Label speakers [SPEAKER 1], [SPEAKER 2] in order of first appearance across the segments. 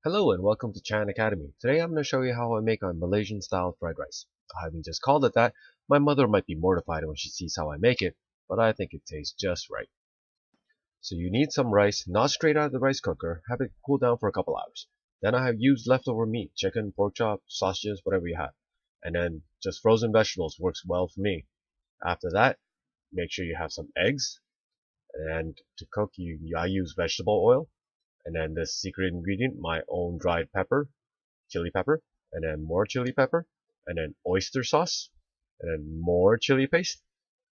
[SPEAKER 1] Hello and welcome to ChanAcademy. Today I'm going to show you how I make a Malaysian style fried rice. Having just called it that, my mother might be mortified when she sees how I make it, but I think it tastes just right. So you need some rice, not straight out of the rice cooker, have it cool down for a couple hours. Then I have used leftover meat, chicken, pork chop, sausages, whatever you have. And then just frozen vegetables works well for me. After that, make sure you have some eggs. And to cook, I use vegetable oil. And then the secret ingredient, my own dried pepper, chili pepper, and then more chili pepper, and then oyster sauce, and then more chili paste.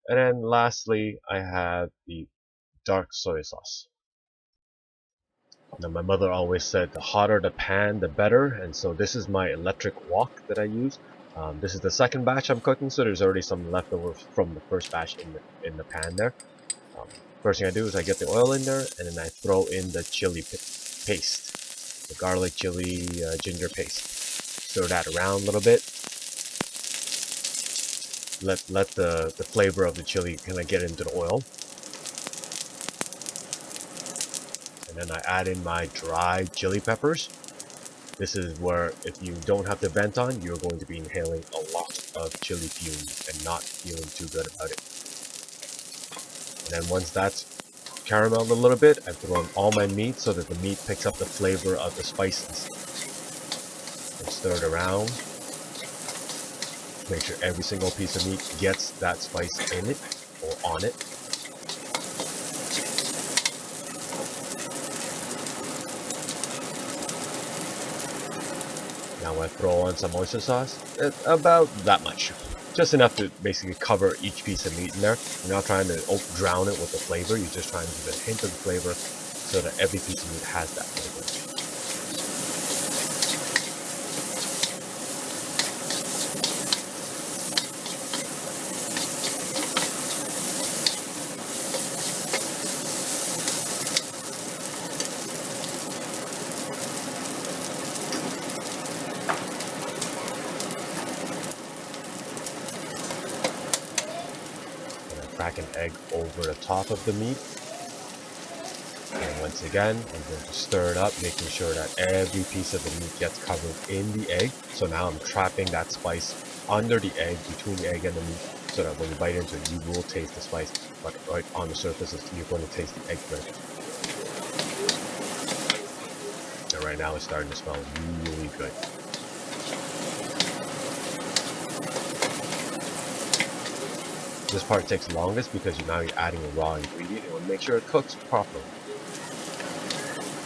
[SPEAKER 1] And then lastly, I have the dark soy sauce. Now my mother always said the hotter the pan, the better, and so this is my electric wok that I use. This is the second batch I'm cooking, so there's already some leftover from the first batch in the pan there. Um, First thing I do is I get the oil in there, and then I throw in the chili paste, the garlic, chili, ginger paste. Stir that around a little bit. Let the flavor of the chili kind of get into the oil. And then I add in my dried chili peppers. This is where if you don't have the vent on, you're going to be inhaling a lot of chili fumes and not feeling too good about it. And then once that's carameled a little bit, I throw in all my meat so that the meat picks up the flavor of the spices. And stir it around. Make sure every single piece of meat gets that spice in it or on it. Now I throw on some oyster sauce, about that much. Just enough to basically cover each piece of meat in there. You're not trying to drown it with the flavor, you're just trying to give a hint of the flavor so that every piece of meat has that flavor. Crack an egg over the top of the meat. And once again, I'm going to stir it up, making sure that every piece of the meat gets covered in the egg. So now I'm trapping that spice under the egg, between the egg and the meat, so that when you bite into it, you will taste the spice, but right on the surface, you're going to taste the egg first. And right now it's starting to smell really good. This part takes longest because now you're adding a raw ingredient. It will make sure it cooks properly.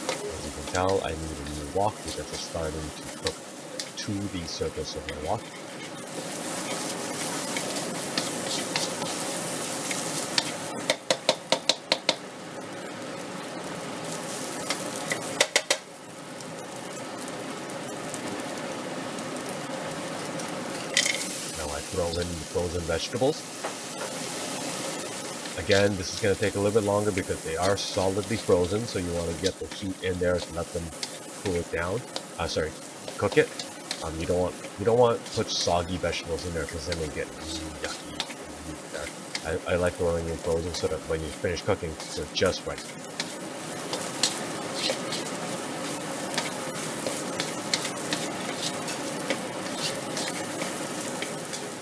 [SPEAKER 1] As you can tell, I need a new wok because it's starting to cook to the surface of my wok. Now I throw in the frozen vegetables. Again, this is going to take a little bit longer because they are solidly frozen, so you want to get the heat in there to let them cool it down. Cook it. You don't want to put soggy vegetables in there because then they get yucky. I like throwing in frozen so that when you finish cooking, they're just right.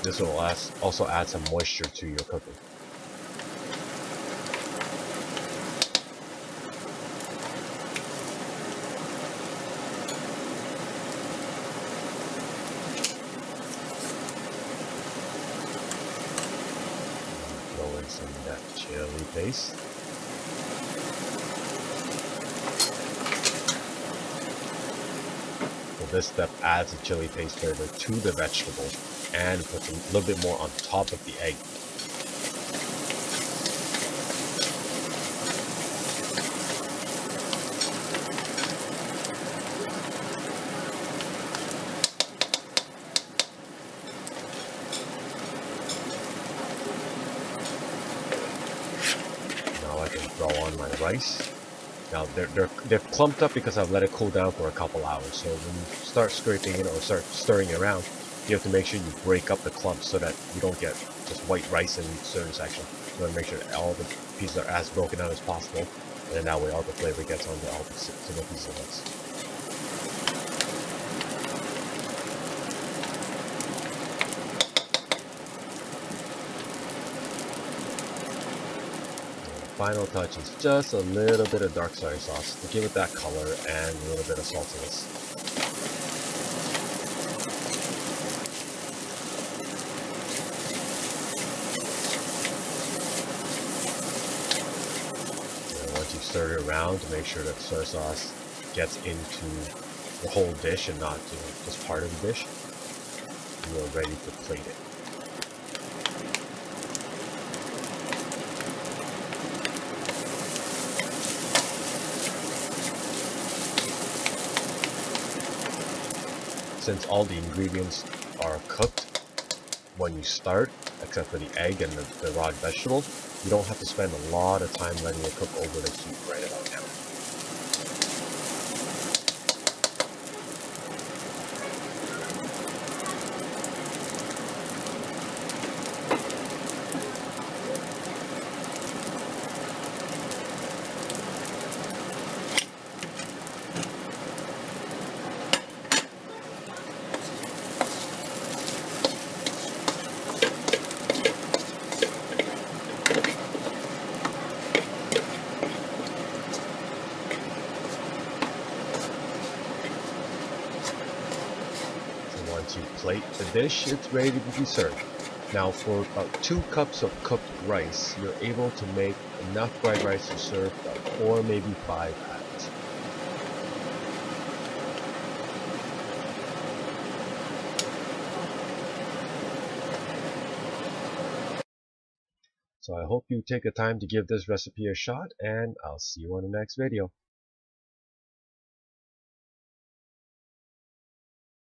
[SPEAKER 1] This will also add some moisture to your cooking. Some of that chili paste. So this step adds a chili paste flavor to the vegetable and puts a little bit more on top of the egg. I can throw on my rice. Now they're clumped up because I've let it cool down for a couple hours. So when you start scraping it or start stirring it around, you have to make sure you break up the clumps so that you don't get just white rice in certain sections. You want to make sure that all the pieces are as broken out as possible, and then that way all the flavor gets onto all the single pieces of rice. final touch is just a little bit of dark soy sauce to give it that color and a little bit of saltiness. And once you stir it around to make sure that soy sauce gets into the whole dish and not just part of the dish, you are ready to plate it. Since all the ingredients are cooked when you start, except for the egg and the raw vegetable, you don't have to spend a lot of time letting it cook over the heat right about now. Once you plate the dish, it's ready to be served. Now for about 2 cups of cooked rice, you're able to make enough fried rice to serve about 4, maybe 5 patties. So I hope you take the time to give this recipe a shot, and I'll see you on the next video.